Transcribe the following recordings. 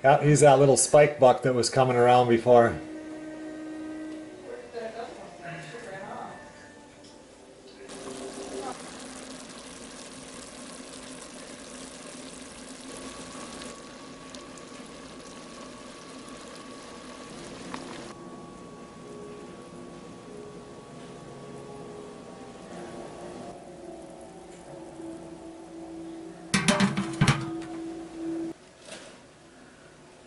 Yeah, he's that little spike buck that was coming around before.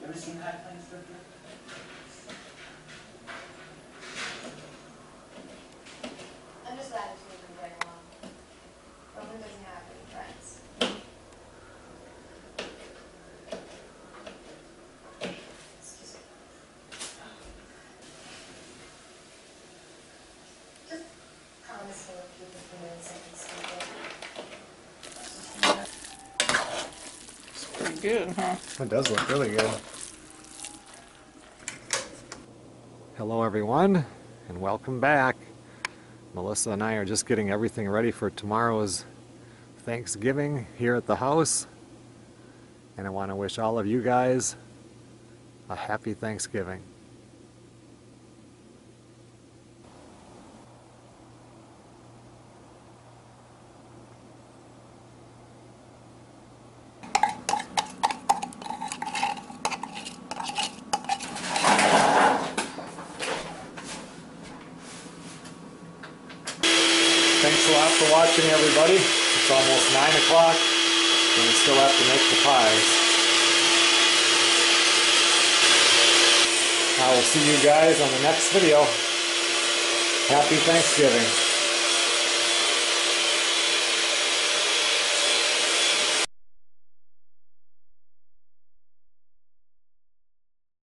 You ever seen high plains turkey? I'm just glad it's moving right along. Roman doesn't have any friends. Excuse me. Just promise he'll keep it from doing something stupid. It's pretty good, huh? It does look really good. Hello everyone, and welcome back. Melissa and I are just getting everything ready for tomorrow's Thanksgiving here at the house. And I want to wish all of you guys a happy Thanksgiving. Thanks a lot for watching, everybody. It's almost 9 o'clock, and we still have to make the pies. I will see you guys on the next video. Happy Thanksgiving.